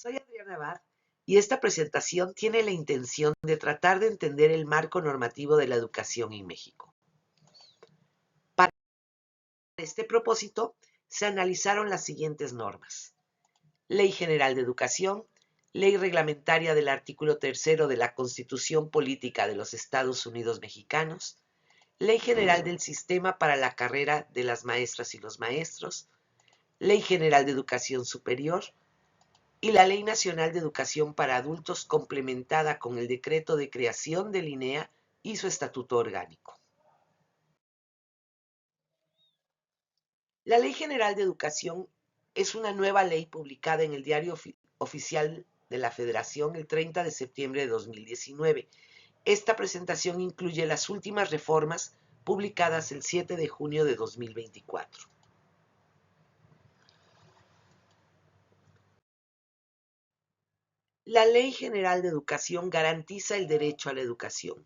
Soy Adriana Abad y esta presentación tiene la intención de tratar de entender el marco normativo de la educación en México. Para este propósito, se analizaron las siguientes normas: Ley General de Educación, Ley Reglamentaria del artículo 3 de la Constitución Política de los Estados Unidos Mexicanos, Ley General del Sistema para la Carrera de las Maestras y los Maestros, Ley General de Educación Superior, y la Ley Nacional de Educación para Adultos complementada con el decreto de creación del INEA y su estatuto orgánico. La Ley General de Educación es una nueva ley publicada en el Diario Oficial de la Federación el 30 de septiembre de 2019. Esta presentación incluye las últimas reformas publicadas el 7 de junio de 2024. La Ley General de Educación garantiza el derecho a la educación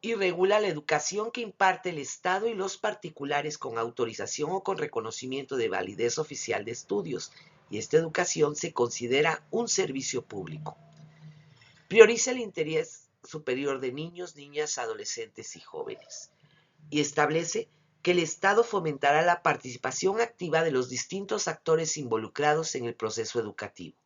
y regula la educación que imparte el Estado y los particulares con autorización o con reconocimiento de validez oficial de estudios, y esta educación se considera un servicio público. Prioriza el interés superior de niños, niñas, adolescentes y jóvenes, y establece que el Estado fomentará la participación activa de los distintos actores involucrados en el proceso educativo: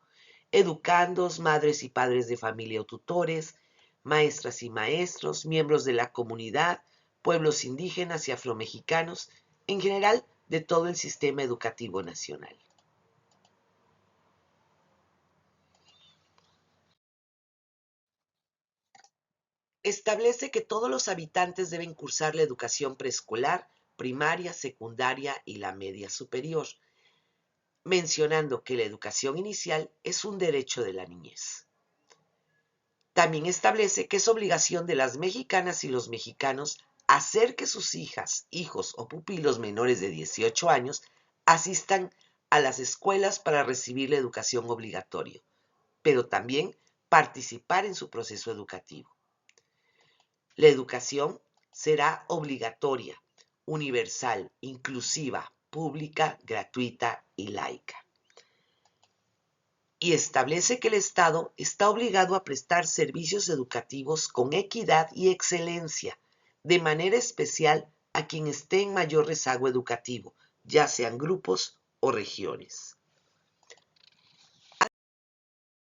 educandos, madres y padres de familia o tutores, maestras y maestros, miembros de la comunidad, pueblos indígenas y afromexicanos, en general de todo el sistema educativo nacional. Establece que todos los habitantes deben cursar la educación preescolar, primaria, secundaria y la media superior, mencionando que la educación inicial es un derecho de la niñez. También establece que es obligación de las mexicanas y los mexicanos hacer que sus hijas, hijos o pupilos menores de 18 años asistan a las escuelas para recibir la educación obligatoria, pero también participar en su proceso educativo. La educación será obligatoria, universal, inclusiva, pública, gratuita y laica. Y establece que el Estado está obligado a prestar servicios educativos con equidad y excelencia, de manera especial a quien esté en mayor rezago educativo, ya sean grupos o regiones.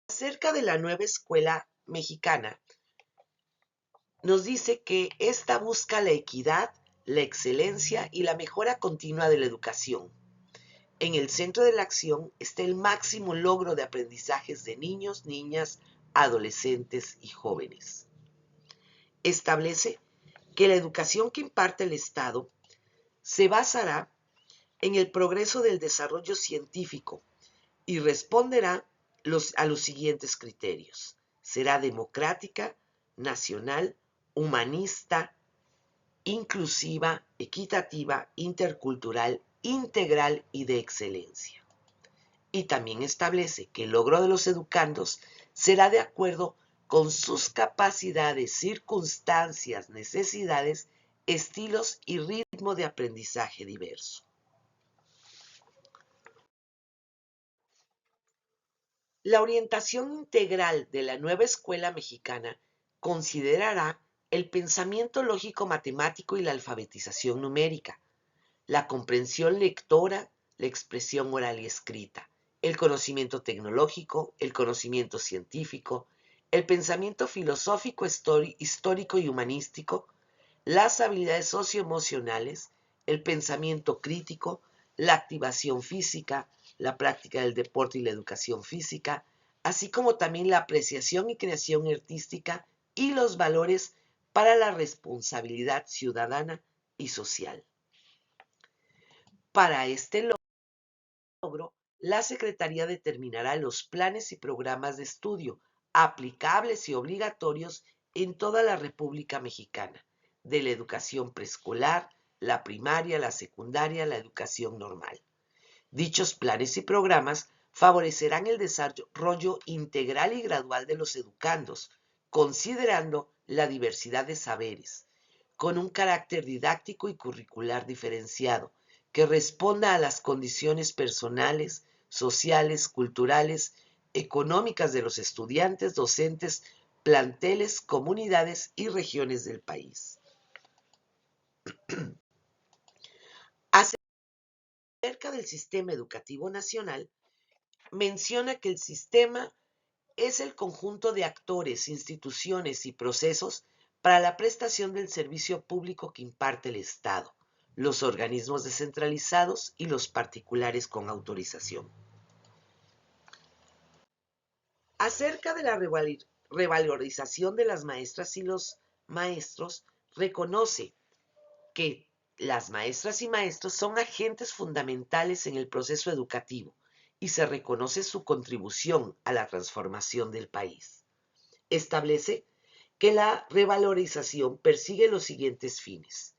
Acerca de la nueva escuela mexicana, nos dice que esta busca la equidad, la excelencia y la mejora continua de la educación. En el centro de la acción está el máximo logro de aprendizajes de niños, niñas, adolescentes y jóvenes. Establece que la educación que imparte el Estado se basará en el progreso del desarrollo científico y responderá a los siguientes criterios: será democrática, nacional, humanista, inclusiva, equitativa, intercultural, integral y de excelencia. Y también establece que el logro de los educandos será de acuerdo con sus capacidades, circunstancias, necesidades, estilos y ritmo de aprendizaje diverso. La orientación integral de la nueva escuela mexicana considerará el pensamiento lógico-matemático y la alfabetización numérica, la comprensión lectora, la expresión oral y escrita, el conocimiento tecnológico, el conocimiento científico, el pensamiento filosófico, histórico y humanístico, las habilidades socioemocionales, el pensamiento crítico, la activación física, la práctica del deporte y la educación física, así como también la apreciación y creación artística y los valores para la responsabilidad ciudadana y social. Para este logro, la Secretaría determinará los planes y programas de estudio aplicables y obligatorios en toda la República Mexicana, de la educación preescolar, la primaria, la secundaria, la educación normal. Dichos planes y programas favorecerán el desarrollo integral y gradual de los educandos, considerando la diversidad de saberes, con un carácter didáctico y curricular diferenciado, que responda a las condiciones personales, sociales, culturales, económicas de los estudiantes, docentes, planteles, comunidades y regiones del país. Acerca del sistema educativo nacional, menciona que el sistema es el conjunto de actores, instituciones y procesos para la prestación del servicio público que imparte el Estado, los organismos descentralizados y los particulares con autorización. Acerca de la revalorización de las maestras y los maestros, reconoce que las maestras y maestros son agentes fundamentales en el proceso educativo y se reconoce su contribución a la transformación del país. Establece que la revalorización persigue los siguientes fines: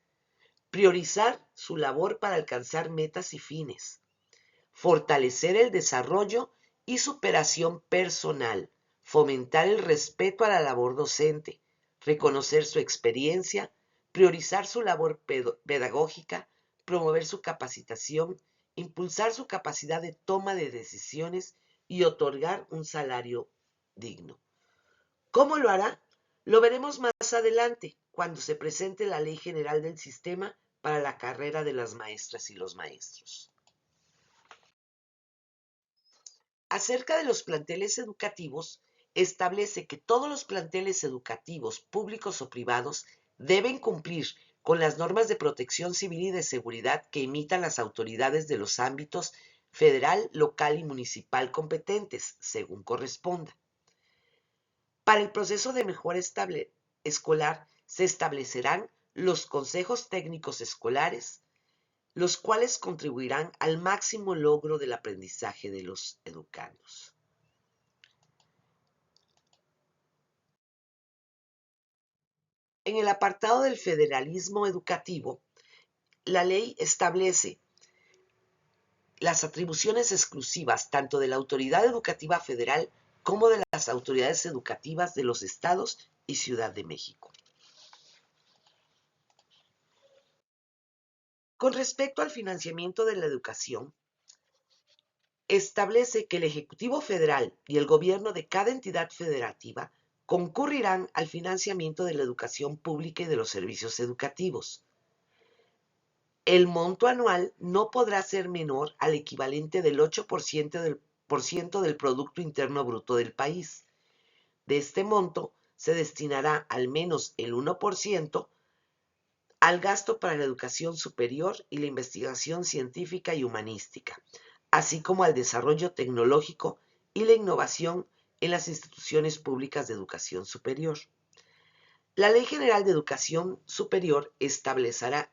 priorizar su labor para alcanzar metas y fines, fortalecer el desarrollo y superación personal, fomentar el respeto a la labor docente, reconocer su experiencia, priorizar su labor pedagógica, promover su capacitación, impulsar su capacidad de toma de decisiones y otorgar un salario digno. ¿Cómo lo hará? Lo veremos más adelante, cuando se presente la Ley General del Sistema para la carrera de las maestras y los maestros. Acerca de los planteles educativos, establece que todos los planteles educativos, públicos o privados, deben cumplir con las normas de protección civil y de seguridad que emitan las autoridades de los ámbitos federal, local y municipal competentes, según corresponda. Para el proceso de mejora escolar se establecerán los consejos técnicos escolares, los cuales contribuirán al máximo logro del aprendizaje de los educandos. En el apartado del federalismo educativo, la ley establece las atribuciones exclusivas tanto de la Autoridad Educativa Federal como de las autoridades educativas de los estados y Ciudad de México. Con respecto al financiamiento de la educación, establece que el Ejecutivo Federal y el gobierno de cada entidad federativa concurrirán al financiamiento de la educación pública y de los servicios educativos. El monto anual no podrá ser menor al equivalente del 8% del Producto Interno Bruto del país. De este monto se destinará al menos el 1% al gasto para la educación superior y la investigación científica y humanística, así como al desarrollo tecnológico y la innovación en las instituciones públicas de educación superior. La Ley General de Educación Superior establecerá,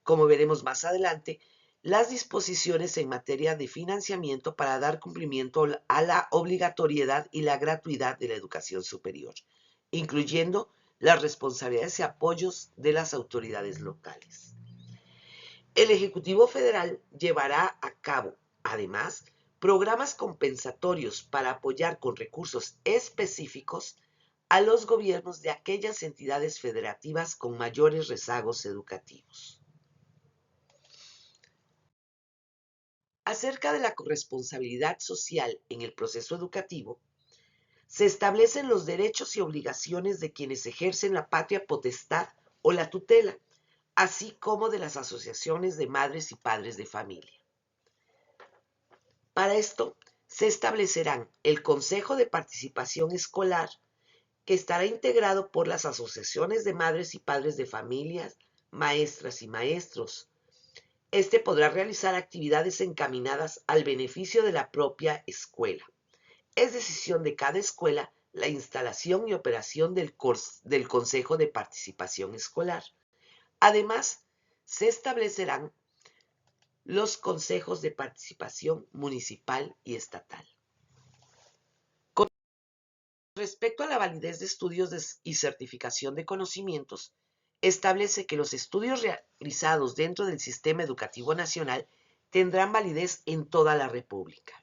como veremos más adelante, las disposiciones en materia de financiamiento para dar cumplimiento a la obligatoriedad y la gratuidad de la educación superior, incluyendo las responsabilidades y apoyos de las autoridades locales. El Ejecutivo Federal llevará a cabo, además, programas compensatorios para apoyar con recursos específicos a los gobiernos de aquellas entidades federativas con mayores rezagos educativos. Acerca de la corresponsabilidad social en el proceso educativo, se establecen los derechos y obligaciones de quienes ejercen la patria potestad o la tutela, así como de las asociaciones de madres y padres de familia. Para esto, se establecerán el Consejo de Participación Escolar, que estará integrado por las asociaciones de madres y padres de familias, maestras y maestros. Este podrá realizar actividades encaminadas al beneficio de la propia escuela. Es decisión de cada escuela la instalación y operación del Consejo de Participación Escolar. Además, se establecerán los consejos de participación municipal y estatal. Con respecto a la validez de estudios y certificación de conocimientos, establece que los estudios realizados dentro del Sistema Educativo Nacional tendrán validez en toda la República.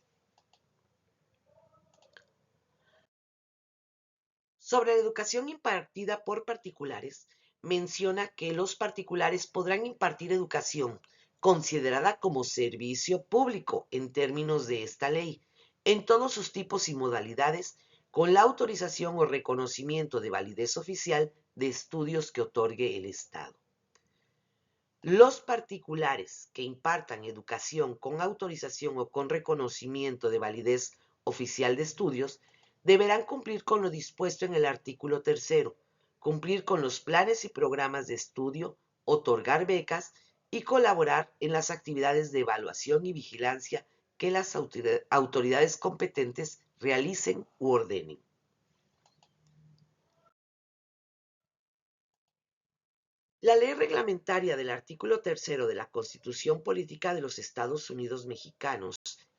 Sobre la educación impartida por particulares, menciona que los particulares podrán impartir educación considerada como servicio público en términos de esta ley, en todos sus tipos y modalidades, con la autorización o reconocimiento de validez oficial de estudios que otorgue el Estado. Los particulares que impartan educación con autorización o con reconocimiento de validez oficial de estudios deberán cumplir con lo dispuesto en el artículo 3º, cumplir con los planes y programas de estudio, otorgar becas y colaborar en las actividades de evaluación y vigilancia que las autoridades competentes realicen u ordenen. La ley reglamentaria del artículo 3º de la Constitución Política de los Estados Unidos Mexicanos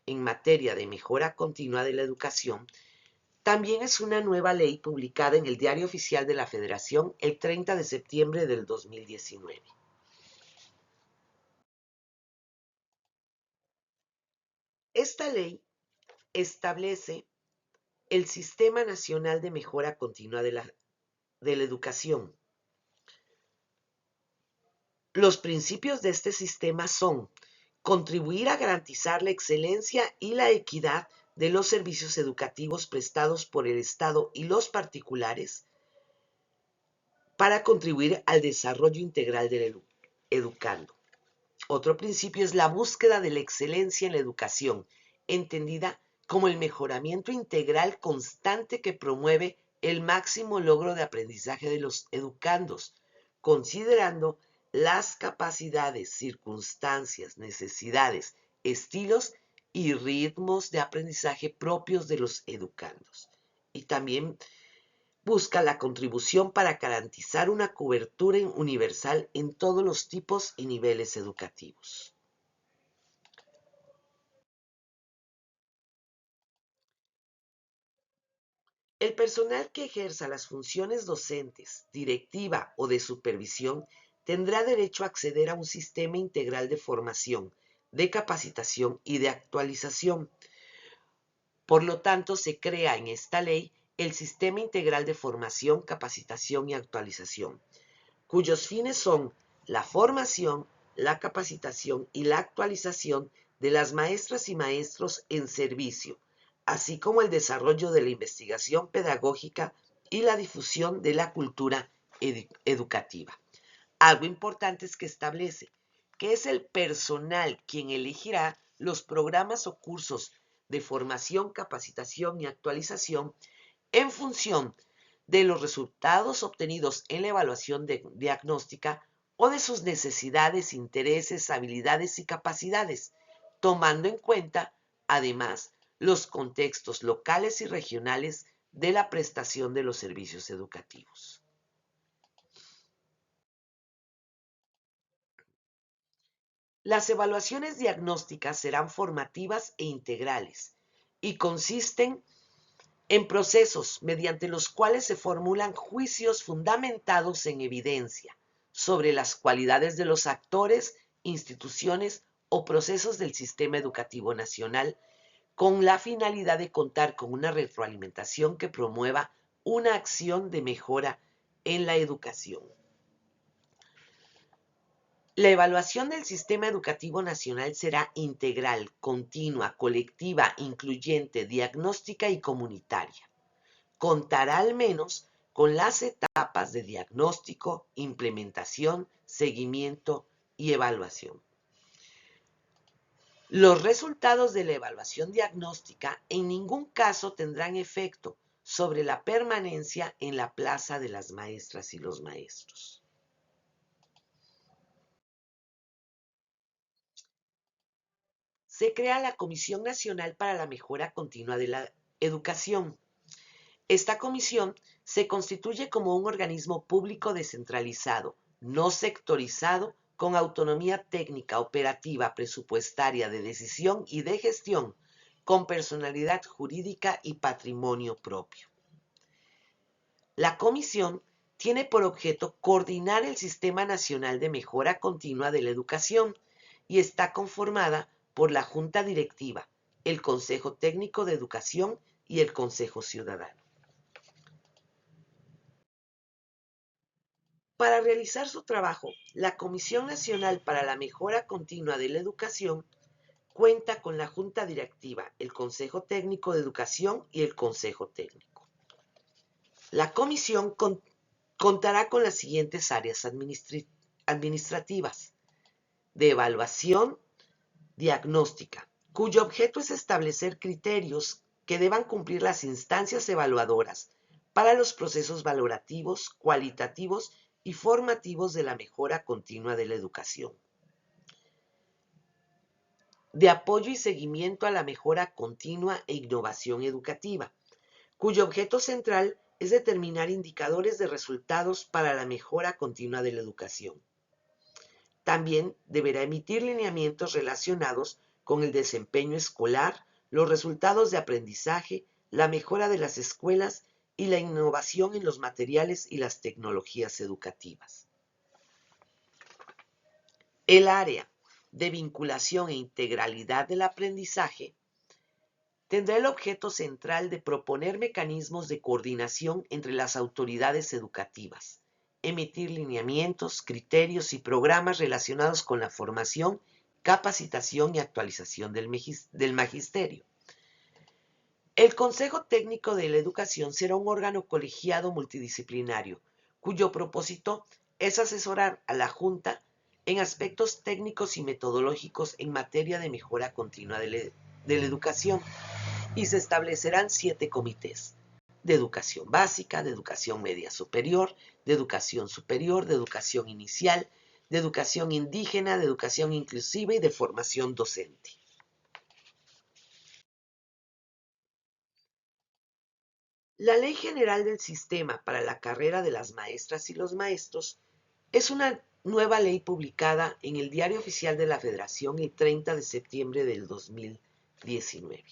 en materia de mejora continua de la educación también es una nueva ley publicada en el Diario Oficial de la Federación el 30 de septiembre del 2019. Esta ley establece el Sistema Nacional de Mejora Continua de la Educación. Los principios de este sistema son contribuir a garantizar la excelencia y la equidad de los servicios educativos prestados por el Estado y los particulares para contribuir al desarrollo integral del educando. Otro principio es la búsqueda de la excelencia en la educación, entendida como el mejoramiento integral constante que promueve el máximo logro de aprendizaje de los educandos, considerando las capacidades, circunstancias, necesidades, estilos y ritmos de aprendizaje propios de los educandos. Y también busca la contribución para garantizar una cobertura universal en todos los tipos y niveles educativos. El personal que ejerza las funciones docentes, directiva o de supervisión tendrá derecho a acceder a un sistema integral de formación, de capacitación y de actualización. Por lo tanto, se crea en esta ley el Sistema Integral de Formación, Capacitación y Actualización, cuyos fines son la formación, la capacitación y la actualización de las maestras y maestros en servicio, así como el desarrollo de la investigación pedagógica y la difusión de la cultura educativa. Algo importante es que establece que es el personal quien elegirá los programas o cursos de formación, capacitación y actualización en función de los resultados obtenidos en la evaluación diagnóstica o de sus necesidades, intereses, habilidades y capacidades, tomando en cuenta, además, los contextos locales y regionales de la prestación de los servicios educativos. Las evaluaciones diagnósticas serán formativas e integrales y consisten en procesos mediante los cuales se formulan juicios fundamentados en evidencia sobre las cualidades de los actores, instituciones o procesos del sistema educativo nacional, con la finalidad de contar con una retroalimentación que promueva una acción de mejora en la educación. La evaluación del sistema educativo nacional será integral, continua, colectiva, incluyente, diagnóstica y comunitaria. Contará al menos con las etapas de diagnóstico, implementación, seguimiento y evaluación. Los resultados de la evaluación diagnóstica en ningún caso tendrán efecto sobre la permanencia en la plaza de las maestras y los maestros. Se crea la Comisión Nacional para la Mejora Continua de la Educación. Esta comisión se constituye como un organismo público descentralizado, no sectorizado, con autonomía técnica, operativa, presupuestaria, de decisión y de gestión, con personalidad jurídica y patrimonio propio. La comisión tiene por objeto coordinar el Sistema Nacional de Mejora Continua de la Educación y está conformada por la Junta Directiva, el Consejo Técnico de Educación y el Consejo Ciudadano. Para realizar su trabajo, la Comisión Nacional para la Mejora Continua de la Educación cuenta con la Junta Directiva, el Consejo Técnico de Educación y el Consejo Técnico. La comisión contará con las siguientes áreas administrativas: de evaluación diagnóstica, cuyo objeto es establecer criterios que deban cumplir las instancias evaluadoras para los procesos valorativos, cualitativos y formativos de la mejora continua de la educación. De apoyo y seguimiento a la mejora continua e innovación educativa, cuyo objeto central es determinar indicadores de resultados para la mejora continua de la educación. También deberá emitir lineamientos relacionados con el desempeño escolar, los resultados de aprendizaje, la mejora de las escuelas y la innovación en los materiales y las tecnologías educativas. El área de vinculación e integralidad del aprendizaje tendrá el objeto central de proponer mecanismos de coordinación entre las autoridades educativas, emitir lineamientos, criterios y programas relacionados con la formación, capacitación y actualización del magisterio. El Consejo Técnico de la Educación será un órgano colegiado multidisciplinario, cuyo propósito es asesorar a la Junta en aspectos técnicos y metodológicos en materia de mejora continua de la educación, y se establecerán 7 comités: de educación básica, de educación media superior, de educación inicial, de educación indígena, de educación inclusiva y de formación docente. La Ley General del Sistema para la Carrera de las Maestras y los Maestros es una nueva ley publicada en el Diario Oficial de la Federación el 30 de septiembre del 2019.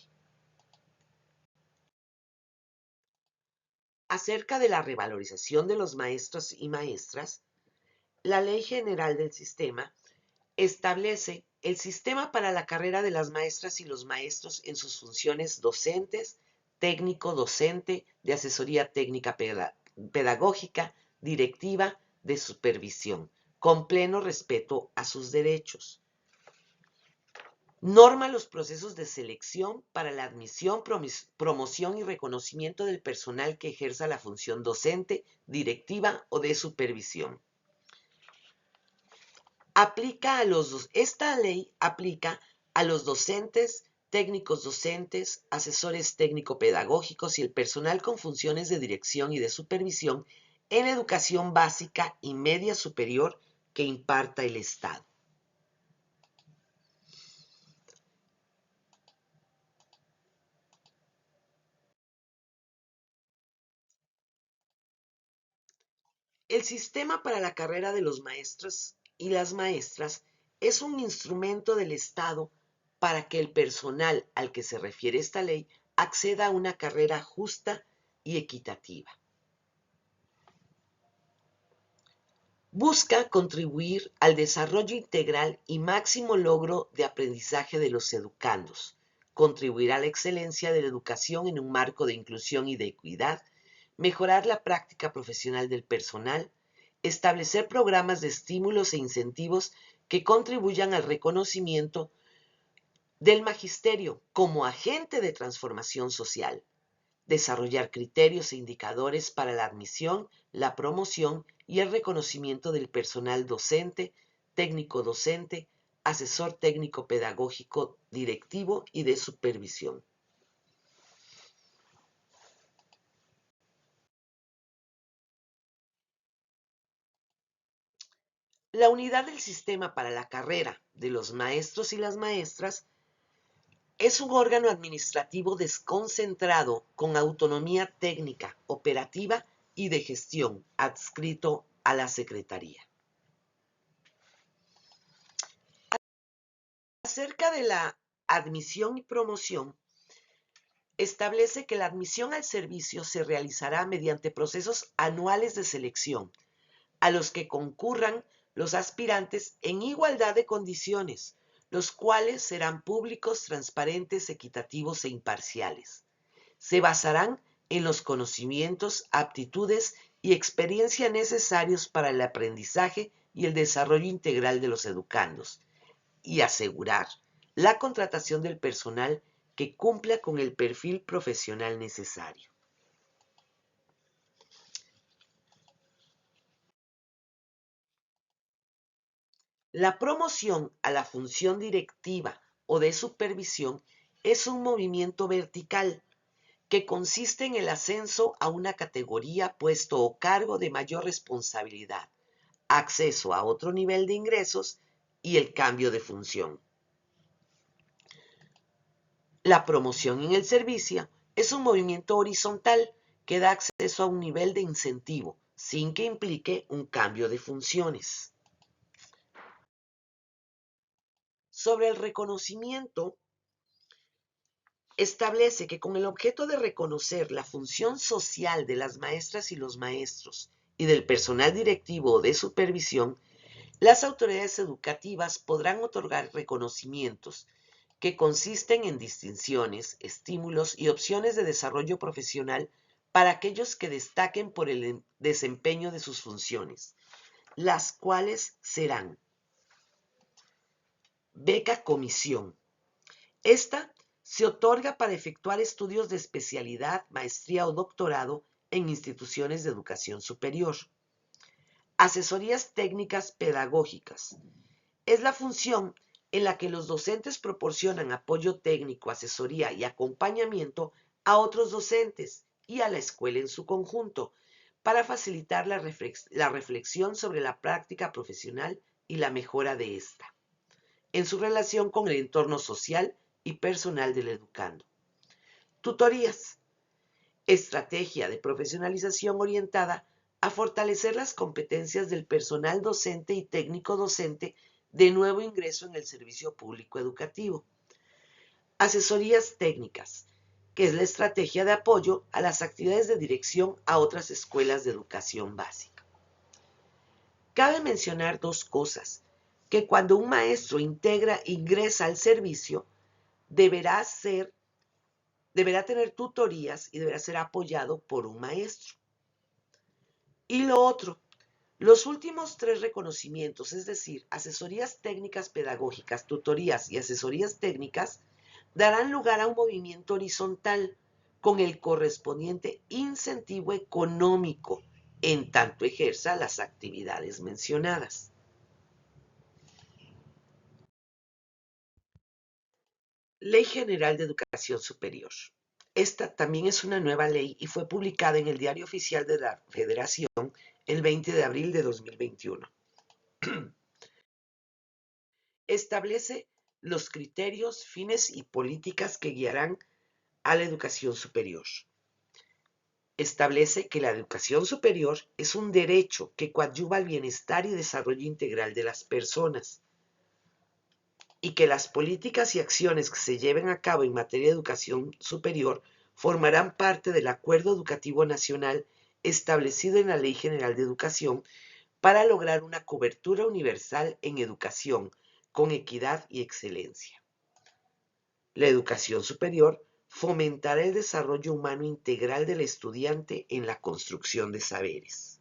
Acerca de la revalorización de los maestros y maestras, la Ley General del Sistema establece el sistema para la carrera de las maestras y los maestros en sus funciones docentes, técnico-docente, de asesoría técnica pedagógica, directiva, de supervisión, con pleno respeto a sus derechos. Norma los procesos de selección para la admisión, promoción y reconocimiento del personal que ejerza la función docente, directiva o de supervisión. Esta ley aplica a los docentes, técnicos docentes, asesores técnico-pedagógicos y el personal con funciones de dirección y de supervisión en educación básica y media superior que imparta el Estado. El sistema para la carrera de los maestros y las maestras es un instrumento del Estado para que el personal al que se refiere esta ley acceda a una carrera justa y equitativa. Busca contribuir al desarrollo integral y máximo logro de aprendizaje de los educandos, contribuir a la excelencia de la educación en un marco de inclusión y de equidad, mejorar la práctica profesional del personal, establecer programas de estímulos e incentivos que contribuyan al reconocimiento del magisterio como agente de transformación social, desarrollar criterios e indicadores para la admisión, la promoción y el reconocimiento del personal docente, técnico docente, asesor técnico pedagógico directivo y de supervisión. La unidad del sistema para la carrera de los maestros y las maestras es un órgano administrativo desconcentrado con autonomía técnica, operativa y de gestión, adscrito a la Secretaría. Acerca de la admisión y promoción, establece que la admisión al servicio se realizará mediante procesos anuales de selección, a los que concurran los aspirantes en igualdad de condiciones, los cuales serán públicos, transparentes, equitativos e imparciales. Se basarán en los conocimientos, aptitudes y experiencia necesarios para el aprendizaje y el desarrollo integral de los educandos, y asegurar la contratación del personal que cumpla con el perfil profesional necesario. La promoción a la función directiva o de supervisión es un movimiento vertical que consiste en el ascenso a una categoría, puesto o cargo de mayor responsabilidad, acceso a otro nivel de ingresos y el cambio de función. La promoción en el servicio es un movimiento horizontal que da acceso a un nivel de incentivo sin que implique un cambio de funciones. Sobre el reconocimiento, establece que con el objeto de reconocer la función social de las maestras y los maestros y del personal directivo o de supervisión, las autoridades educativas podrán otorgar reconocimientos que consisten en distinciones, estímulos y opciones de desarrollo profesional para aquellos que destaquen por el desempeño de sus funciones, las cuales serán: beca comisión. Esta se otorga para efectuar estudios de especialidad, maestría o doctorado en instituciones de educación superior. Asesorías técnicas pedagógicas. Es la función en la que los docentes proporcionan apoyo técnico, asesoría y acompañamiento a otros docentes y a la escuela en su conjunto para facilitar la reflexión sobre la práctica profesional y la mejora de esta, en su relación con el entorno social y personal del educando. Tutorías. Estrategia de profesionalización orientada a fortalecer las competencias del personal docente y técnico docente de nuevo ingreso en el servicio público educativo. Asesorías técnicas, que es la estrategia de apoyo a las actividades de dirección a otras escuelas de educación básica. Cabe mencionar dos cosas: que cuando un maestro ingresa al servicio, deberá tener tutorías y deberá ser apoyado por un maestro. Y lo otro, los últimos tres reconocimientos, es decir, asesorías técnicas pedagógicas, tutorías y asesorías técnicas, darán lugar a un movimiento horizontal con el correspondiente incentivo económico en tanto ejerza las actividades mencionadas. Ley General de Educación Superior. Esta también es una nueva ley y fue publicada en el Diario Oficial de la Federación el 20 de abril de 2021. Establece los criterios, fines y políticas que guiarán a la educación superior. Establece que la educación superior es un derecho que coadyuva al bienestar y desarrollo integral de las personas, y que las políticas y acciones que se lleven a cabo en materia de educación superior formarán parte del Acuerdo Educativo Nacional establecido en la Ley General de Educación para lograr una cobertura universal en educación con equidad y excelencia. La educación superior fomentará el desarrollo humano integral del estudiante en la construcción de saberes.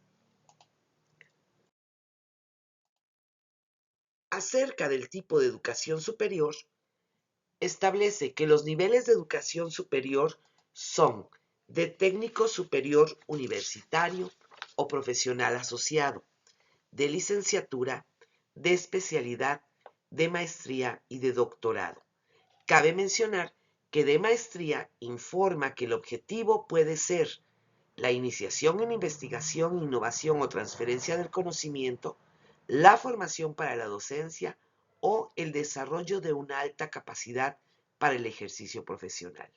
Acerca del tipo de educación superior, establece que los niveles de educación superior son de técnico superior universitario o profesional asociado, de licenciatura, de especialidad, de maestría y de doctorado. Cabe mencionar que de maestría informa que el objetivo puede ser la iniciación en investigación, innovación o transferencia del conocimiento, la formación para la docencia o el desarrollo de una alta capacidad para el ejercicio profesional.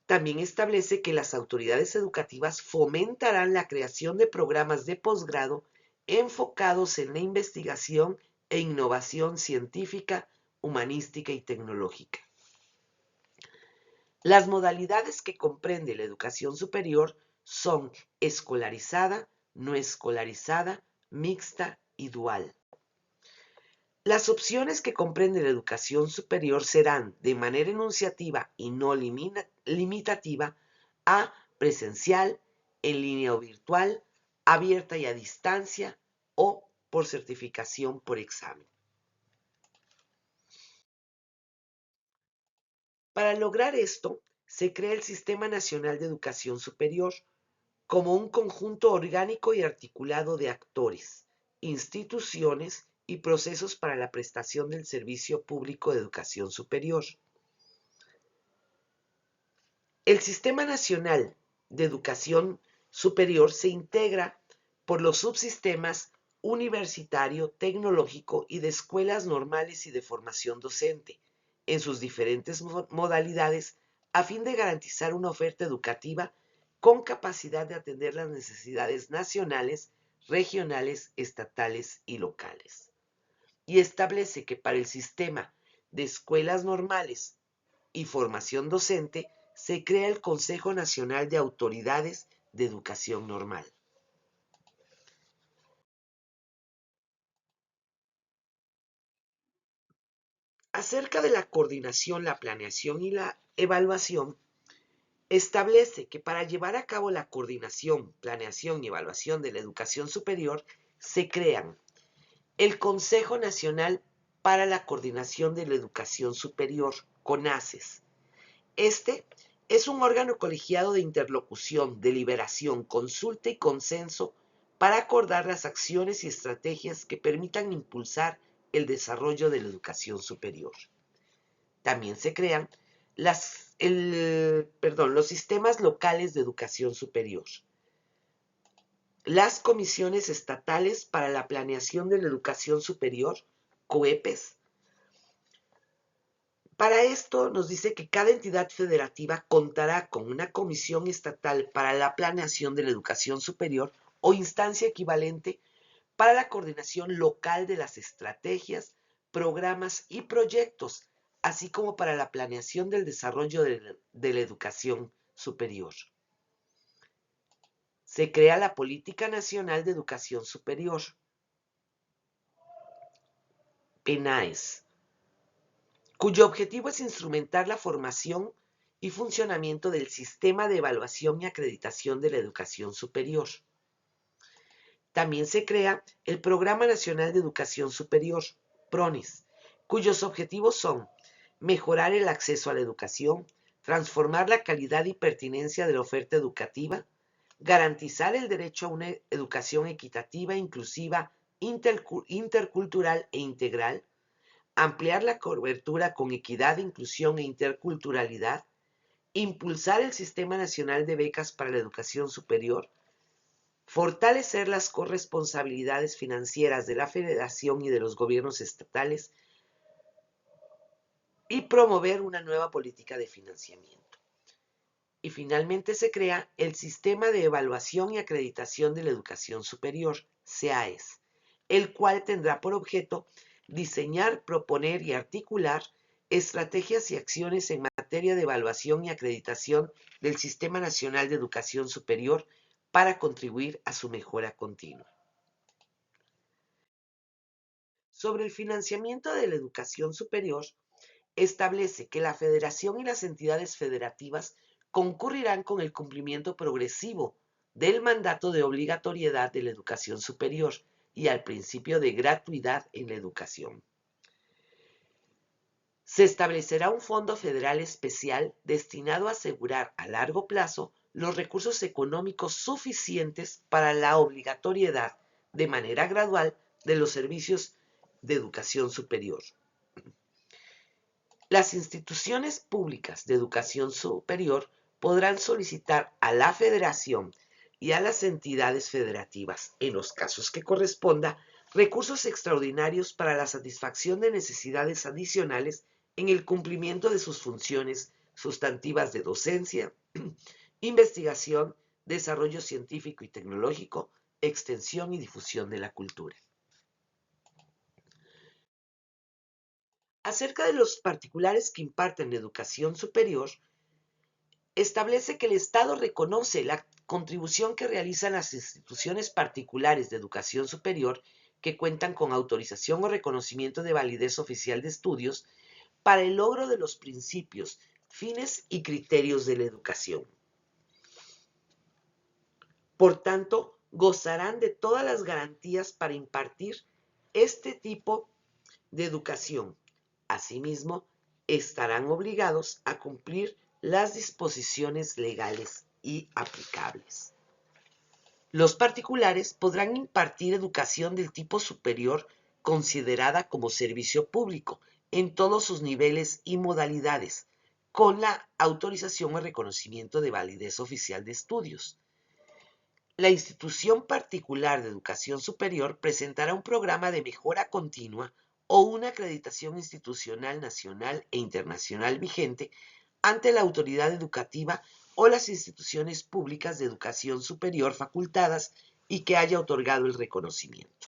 También establece que las autoridades educativas fomentarán la creación de programas de posgrado enfocados en la investigación e innovación científica, humanística y tecnológica. Las modalidades que comprende la educación superior son escolarizada, no escolarizada, mixta y dual. Las opciones que comprende la educación superior serán de manera enunciativa y no limitativa a presencial, en línea o virtual, abierta y a distancia o por certificación por examen. Para lograr esto, se crea el Sistema Nacional de Educación Superior como un conjunto orgánico y articulado de actores, instituciones y procesos para la prestación del servicio público de educación superior. El Sistema Nacional de Educación Superior se integra por los subsistemas universitario, tecnológico y de escuelas normales y de formación docente, en sus diferentes modalidades, a fin de garantizar una oferta educativa con capacidad de atender las necesidades nacionales, regionales, estatales y locales. Y establece que para el sistema de escuelas normales y formación docente se crea el Consejo Nacional de Autoridades de Educación Normal. Acerca de la coordinación, la planeación y la evaluación, establece que para llevar a cabo la coordinación, planeación y evaluación de la educación superior, se crean el Consejo Nacional para la Coordinación de la Educación Superior, CONACES. Este es un órgano colegiado de interlocución, deliberación, consulta y consenso para acordar las acciones y estrategias que permitan impulsar el desarrollo de la educación superior. También se crean los sistemas locales de educación superior, las comisiones estatales para la planeación de la educación superior, COEPES. Para esto nos dice que cada entidad federativa contará con una comisión estatal para la planeación de la educación superior o instancia equivalente para la coordinación local de las estrategias, programas y proyectos, así como para la planeación del desarrollo de la educación superior. Se crea la Política Nacional de Educación Superior, PENAES, cuyo objetivo es instrumentar la formación y funcionamiento del sistema de evaluación y acreditación de la educación superior. También se crea el Programa Nacional de Educación Superior, PRONES, cuyos objetivos son mejorar el acceso a la educación, transformar la calidad y pertinencia de la oferta educativa, garantizar el derecho a una educación equitativa, inclusiva, intercultural e integral, ampliar la cobertura con equidad, inclusión e interculturalidad, impulsar el Sistema Nacional de Becas para la Educación Superior, fortalecer las corresponsabilidades financieras de la Federación y de los gobiernos estatales y promover una nueva política de financiamiento. Y finalmente se crea el Sistema de Evaluación y Acreditación de la Educación Superior, SEAES, el cual tendrá por objeto diseñar, proponer y articular estrategias y acciones en materia de evaluación y acreditación del Sistema Nacional de Educación Superior para contribuir a su mejora continua. Sobre el financiamiento de la educación superior, establece que la Federación y las entidades federativas concurrirán con el cumplimiento progresivo del mandato de obligatoriedad de la educación superior y al principio de gratuidad en la educación. Se establecerá un fondo federal especial destinado a asegurar a largo plazo los recursos económicos suficientes para la obligatoriedad de manera gradual de los servicios de educación superior. Las instituciones públicas de educación superior podrán solicitar a la Federación y a las entidades federativas, en los casos que corresponda, recursos extraordinarios para la satisfacción de necesidades adicionales en el cumplimiento de sus funciones sustantivas de docencia, investigación, desarrollo científico y tecnológico, extensión y difusión de la cultura. Acerca de los particulares que imparten educación superior, establece que el Estado reconoce la contribución que realizan las instituciones particulares de educación superior que cuentan con autorización o reconocimiento de validez oficial de estudios para el logro de los principios, fines y criterios de la educación. Por tanto, gozarán de todas las garantías para impartir este tipo de educación. Asimismo, estarán obligados a cumplir las disposiciones legales y aplicables. Los particulares podrán impartir educación del tipo superior considerada como servicio público en todos sus niveles y modalidades, con la autorización o reconocimiento de validez oficial de estudios. La institución particular de educación superior presentará un programa de mejora continua o una acreditación institucional nacional e internacional vigente ante la autoridad educativa o las instituciones públicas de educación superior facultadas y que haya otorgado el reconocimiento.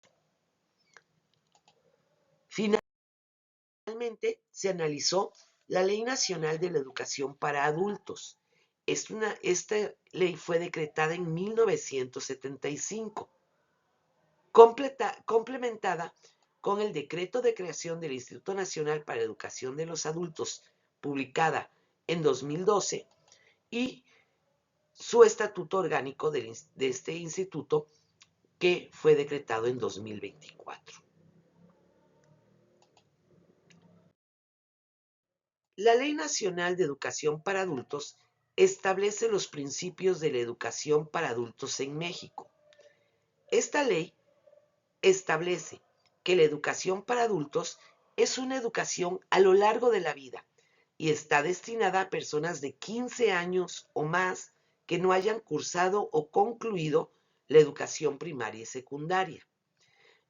Finalmente, se analizó la Ley Nacional de la Educación para Adultos. Esta ley fue decretada en 1975, complementada con el Decreto de Creación del Instituto Nacional para la Educación de los Adultos, publicada en 2012, y su estatuto orgánico de este instituto, que fue decretado en 2024. La Ley Nacional de Educación para Adultos establece los principios de la educación para adultos en México. Esta ley establece que la educación para adultos es una educación a lo largo de la vida y está destinada a personas de 15 años o más que no hayan cursado o concluido la educación primaria y secundaria.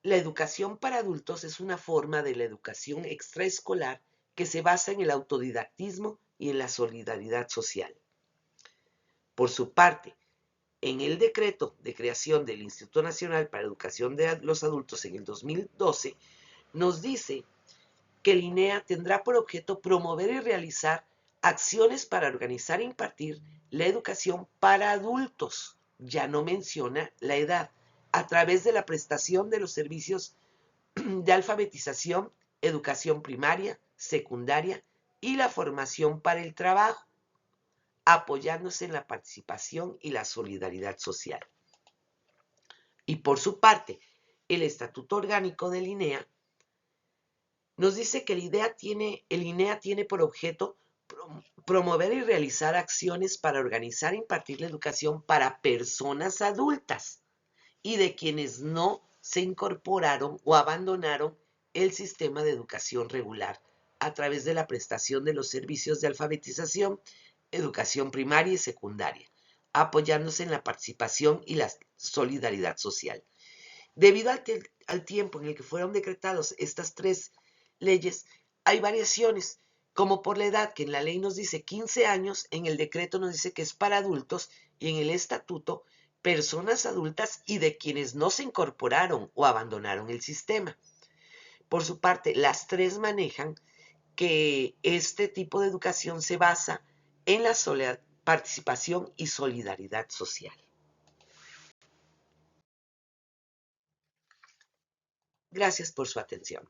La educación para adultos es una forma de la educación extraescolar que se basa en el autodidactismo y en la solidaridad social. Por su parte, en el decreto de creación del Instituto Nacional para la Educación de los Adultos en el 2012, nos dice que el INEA tendrá por objeto promover y realizar acciones para organizar e impartir la educación para adultos, ya no menciona la edad, a través de la prestación de los servicios de alfabetización, educación primaria, secundaria y la formación para el trabajo, apoyándose en la participación y la solidaridad social. Y por su parte, el Estatuto Orgánico del INEA nos dice que el INEA tiene por objeto promover y realizar acciones para organizar e impartir la educación para personas adultas y de quienes no se incorporaron o abandonaron el sistema de educación regular a través de la prestación de los servicios de alfabetización, educación primaria y secundaria, apoyándose en la participación y la solidaridad social. Debido al tiempo en el que fueron decretadas estas tres leyes, hay variaciones, como por la edad, que en la ley nos dice 15 años, en el decreto nos dice que es para adultos y en el estatuto personas adultas y de quienes no se incorporaron o abandonaron el sistema. Por su parte, las tres manejan que este tipo de educación se basa en la participación y solidaridad social. Gracias por su atención.